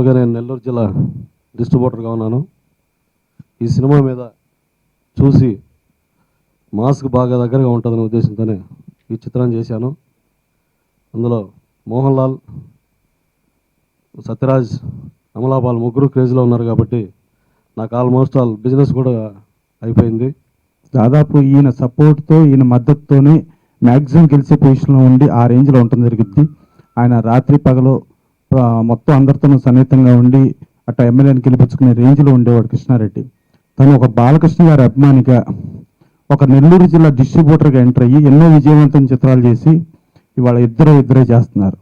మామూలుగా నేను నెల్లూరు జిల్లా డిస్ట్రిబ్యూటర్గా ఉన్నాను. ఈ సినిమా మీద చూసి మాస్క్ బాగా దగ్గరగా ఉంటుందనే ఉద్దేశంతోనే ఈ చిత్రం చేశాను. అందులో మోహన్ లాల్, సత్యరాజ్, అమలాపాల్ ముగ్గురు క్రేజ్లో ఉన్నారు కాబట్టి నాకు ఆల్మోస్ట్ ఆల్ బిజినెస్ కూడా అయిపోయింది. దాదాపు ఈయన సపోర్ట్తో, ఈయన మద్దతుతోనే మ్యాక్సిమం గెలిచే పొజిషన్లో ఉండి ఆ రేంజ్లో ఉండటం జరుగుద్ది. ఆయన రాత్రి పగలు మొత్తం అందరితోనూ సన్నిహితంగా ఉండి అట్లా ఎమ్మెల్యేని గెలిపించుకునే రేంజ్లో ఉండేవాడు కృష్ణారెడ్డి. తను ఒక బాలకృష్ణ గారి అభిమానిగా, ఒక నెల్లూరు జిల్లా డిస్ట్రిబ్యూటర్గా ఎంటర్ అయ్యి ఎన్నో విజయవంతమైన చిత్రాలు చేసి ఇవాళ ఇద్దరే చేస్తున్నారు.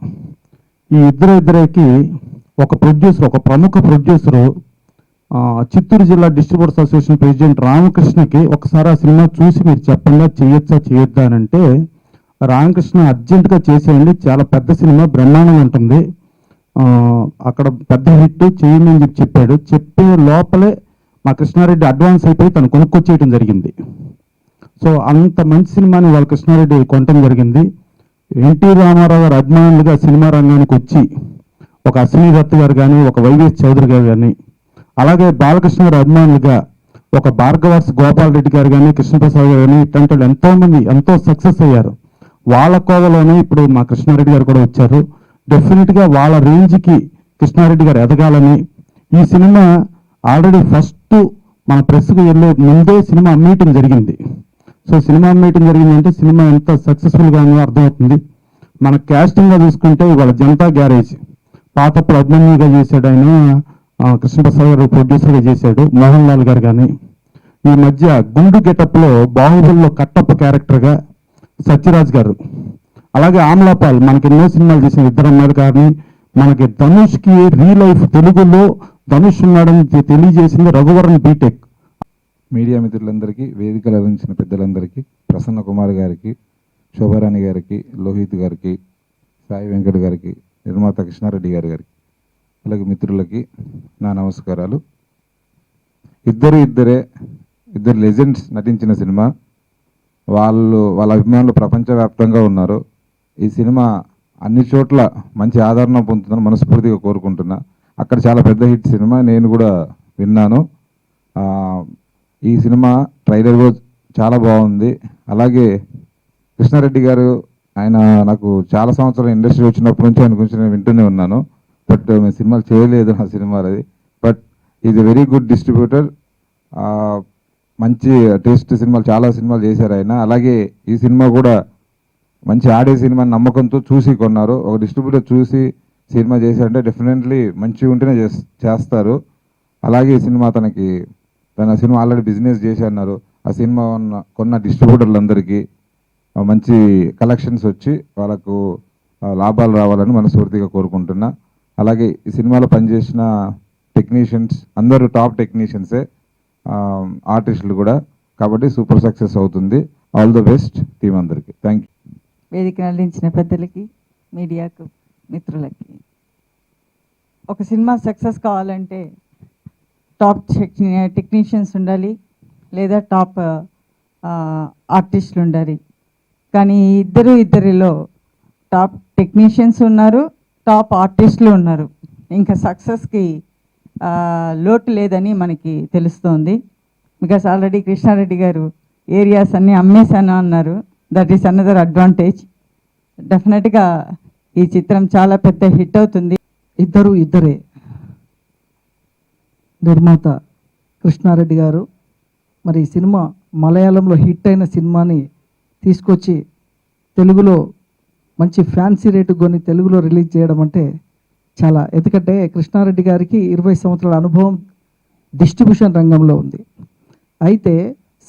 ఈ ఇద్దరికి ఒక ప్రొడ్యూసర్, ఒక ప్రముఖ ప్రొడ్యూసరు చిత్తూరు జిల్లా డిస్ట్రిబ్యూటర్స్ అసోసియేషన్ ప్రెసిడెంట్ రామకృష్ణకి ఒకసారి ఆ సినిమా చూసి మీరు చెప్పండి చేయొద్దా అని అంటే, రామకృష్ణ అర్జెంటుగా చేసేయండి, చాలా పెద్ద సినిమా, బ్రహ్మాండంగా ఉంటుంది, అక్కడ పెద్ద హిట్ చేయండి అని చెప్పాడు. చెప్పే లోపలే మా కృష్ణారెడ్డి అడ్వాన్స్ అయిపోయి తను కొనుక్కొచ్చేయడం జరిగింది. సో అంత మంచి సినిమాని వాళ్ళ కృష్ణారెడ్డి కొనటం జరిగింది. ఎన్టీ రామారావు గారు అభిమానులుగా సినిమా రంగానికి వచ్చి ఒక అశ్విని దత్ గారు కానీ, ఒక వైవిఎస్ చౌదరి గారు కానీ, అలాగే బాలకృష్ణ గారి అభిమానులుగా ఒక భార్గవర్స్ గోపాల్ రెడ్డి గారు కానీ, కృష్ణప్రసాద్ గారు కానీ, ఇట్లాంటి వాళ్ళు ఎంతోమంది ఎంతో సక్సెస్ అయ్యారు. వాళ్ళ కోవలోనే ఇప్పుడు మా కృష్ణారెడ్డి గారు కూడా వచ్చారు. డెఫినెట్గా వాళ్ళ రేంజ్కి కృష్ణారెడ్డి గారు ఎదగాలని, ఈ సినిమా ఆల్రెడీ ఫస్ట్ మన ప్రెస్కి వెళ్ళే ముందే సినిమా మీటింగ్ జరిగింది. సో సినిమా మీటింగ్ జరిగిందంటే సినిమా ఎంత సక్సెస్ఫుల్గా ఉందో అర్థమవుతుంది. మన క్యాస్టింగ్గా చూసుకుంటే ఇవాళ జనతా గ్యారేజ్ పాతప్పుడు అభిమన్యుగా చేశాడు ఆయన, కృష్ణప్రసాద్ గారు ప్రొడ్యూసర్గా చేశాడు, మోహన్ లాల్ గారు కానీ. ఈ మధ్య గుండు గెటప్లో బాహుబలిలో కట్టప్ప క్యారెక్టర్గా సత్యరాజ్ గారు, అలాగే ఆమ్లాపాల్ మనకి ఎన్నో సినిమాలు చేసిన ఇద్దరు అన్నారు. కానీ మనకి ధనుష్కి రీలైఫ్ తెలుగులో ధనుష్ ఉన్నాడని తెలియజేసింది రఘువరన్ బీటెక్. మీడియా మిత్రులందరికీ, వేదికలు అందించిన పెద్దలందరికీ, ప్రసన్న కుమార్ గారికి, శోభారాణి గారికి, లోహిత్ గారికి, సాయి వెంకట్ గారికి, నిర్మాత కృష్ణారెడ్డి గారికి, అలాగే మిత్రులకి నా నమస్కారాలు. ఇద్దరు లెజెండ్స్ నటించిన సినిమా. వాళ్ళ అభిమానులు ప్రపంచవ్యాప్తంగా ఉన్నారు. ఈ సినిమా అన్ని చోట్ల మంచి ఆదరణ పొందుతుందని మనస్ఫూర్తిగా కోరుకుంటున్నా. అక్కడ చాలా పెద్ద హిట్ సినిమా, నేను కూడా విన్నాను. ఈ సినిమా ట్రైలర్ కూడా చాలా బాగుంది. అలాగే కృష్ణారెడ్డి గారు, ఆయన నాకు చాలా సంవత్సరాలు ఇండస్ట్రీ వచ్చినప్పటి నుంచి ఆయన గురించి నేను వింటూనే ఉన్నాను. బట్ మేము సినిమాలు చేయలేదు నా సినిమాలు అది. But is a very good distributor. మంచి టేస్ట్ సినిమాలు, చాలా సినిమాలు చేశారు ఆయన. అలాగే ఈ సినిమా కూడా మంచి ఆడే సినిమా నమ్మకంతో చూసి కొన్నారు. ఒక డిస్ట్రిబ్యూటర్ చూసి సినిమా చేశారంటే డెఫినెట్లీ మంచిగా ఉంటేనే చేస్తారు. అలాగే ఈ సినిమా తన సినిమా ఆల్రెడీ బిజినెస్ చేసి అన్నారు. ఆ సినిమా కొన్న డిస్ట్రిబ్యూటర్లందరికీ మంచి కలెక్షన్స్ వచ్చి వాళ్ళకు లాభాలు రావాలని మనస్ఫూర్తిగా కోరుకుంటున్నా. అలాగే ఈ సినిమాలో పనిచేసిన టెక్నీషియన్స్ అందరూ టాప్ టెక్నీషియన్సే, ఆర్టిస్టులు కూడా. కాబట్టి సూపర్ సక్సెస్ అవుతుంది. ఆల్ ద బెస్ట్ టీం అందరికీ. Thank you. వేదిక అందించిన పెద్దలకి, మీడియాకు మిత్రులకి, ఒక సినిమా సక్సెస్ కావాలంటే టాప్ టెక్నీషియన్స్ ఉండాలి, లేదా టాప్ ఆర్టిస్టులు ఉండాలి. కానీ ఇద్దరిలో టాప్ టెక్నీషియన్స్ ఉన్నారు, టాప్ ఆర్టిస్టులు ఉన్నారు. ఇంకా సక్సెస్కి లోటు లేదని మనకి తెలుస్తోంది. బికాస్ ఆల్రెడీ కృష్ణారెడ్డి గారు ఏరియాస్ అన్నీ అమ్మేశాను అన్నారు. That is another advantage. డెఫినెట్గా ఈ చిత్రం చాలా పెద్ద హిట్ అవుతుంది. ఇద్దరే నిర్మాత కృష్ణారెడ్డి గారు మరి ఈ సినిమా మలయాళంలో హిట్ అయిన సినిమాని తీసుకొచ్చి తెలుగులో మంచి ఫ్యాన్సీ రేటు కొని తెలుగులో రిలీజ్ చేయడం అంటే చాలా, ఎందుకంటే కృష్ణారెడ్డి గారికి 20 సంవత్సరాల అనుభవం డిస్ట్రిబ్యూషన్ రంగంలో ఉంది. అయితే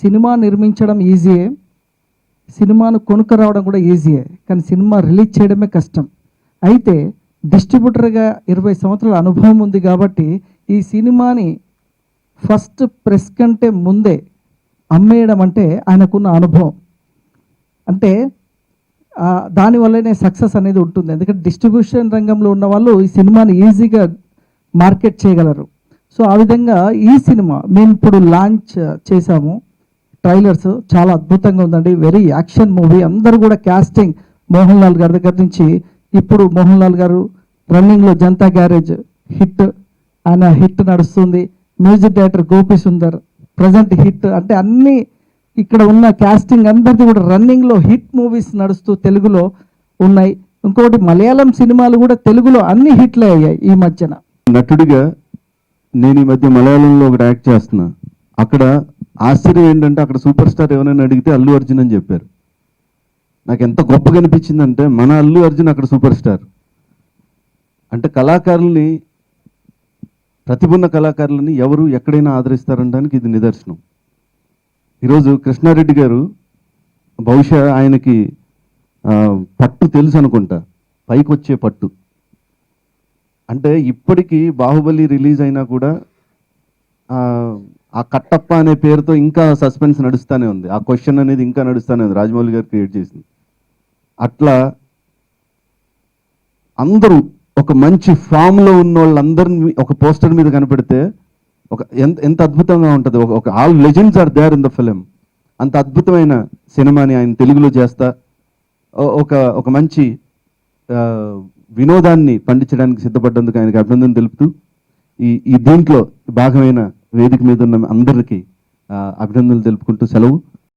సినిమా నిర్మించడం ఈజీయే, సినిమాను కొనుక్కరావడం కూడా ఈజీయే, కానీ సినిమా రిలీజ్ చేయడమే కష్టం. అయితే డిస్ట్రిబ్యూటర్గా 20 సంవత్సరాల అనుభవం ఉంది కాబట్టి ఈ సినిమాని ఫస్ట్ ప్రెస్ కంటే ముందే అమ్మేయడం అంటే ఆయనకున్న అనుభవం. అంటే దానివల్లనే సక్సెస్ అనేది ఉంటుంది. ఎందుకంటే డిస్ట్రిబ్యూషన్ రంగంలో ఉన్న వాళ్ళు ఈ సినిమాని ఈజీగా మార్కెట్ చేయగలరు. సో ఆ విధంగా ఈ సినిమా మేము ఇప్పుడు లాంచ్ చేశాము. ట్రైలర్స్ చాలా అద్భుతంగా ఉందండి. Very action movie. అందరూ కూడా క్యాస్టింగ్ మోహన్ లాల్ గారి దగ్గర నుంచి ఇప్పుడు మోహన్ లాల్ గారు రన్నింగ్లో జనతా గ్యారేజ్ హిట్, ఆయన హిట్ నడుస్తుంది. Music director Gopi Sundar present hit. అంటే అన్ని ఇక్కడ ఉన్న కాస్టింగ్ అందరిది కూడా రన్నింగ్లో హిట్ మూవీస్ నడుస్తూ తెలుగులో ఉన్నాయి. ఇంకోటి మలయాళం సినిమాలు కూడా తెలుగులో అన్ని హిట్లే అయ్యాయి ఈ మధ్యన. నటుడిగా నేను ఈ మధ్య మలయాళంలో ఒకటి యాక్ట్ చేస్తున్నా. అక్కడ ఆశ్చర్యం ఏంటంటే అక్కడ సూపర్ స్టార్ ఎవరైనా అడిగితే అల్లు అర్జున్ అని చెప్పారు. నాకు ఎంత గొప్పగా అనిపించిందంటే మన అల్లు అర్జున్ అక్కడ సూపర్ స్టార్. అంటే కళాకారుల్ని, ప్రతిభ ఉన్న కళాకారులని ఎవరు ఎక్కడైనా ఆదరిస్తారనడానికి ఇది నిదర్శనం. ఈరోజు కృష్ణారెడ్డి గారు బహుశా ఆయనకి పట్టు తెలుసు అనుకుంటా, పైకి వచ్చే పట్టు. అంటే ఇప్పటికీ బాహుబలి రిలీజ్ అయినా కూడా ఆ కట్టప్ప అనే పేరుతో ఇంకా సస్పెన్స్ నడుస్తూనే ఉంది. ఆ క్వశ్చన్ అనేది ఇంకా నడుస్తూనే ఉంది, రాజమౌళి గారు క్రియేట్ చేసింది. అట్లా అందరూ ఒక మంచి ఫామ్లో ఉన్న వాళ్ళందరినీ ఒక పోస్టర్ మీద కనపెడితే ఒక ఎంత అద్భుతంగా ఉంటుంది. ఒక all legends are there in the film. అంత అద్భుతమైన సినిమాని ఆయన తెలుగులో చేస్తా ఒక మంచి వినోదాన్ని పండించడానికి సిద్ధపడ్డందుకు ఆయనకి అభినందన తెలుపుతూ ఈ దీంట్లో భాగమైన వేదిక మీద ఉన్న అందరికీ అభినందనలు తెలుపుకుంటూ సెలవు.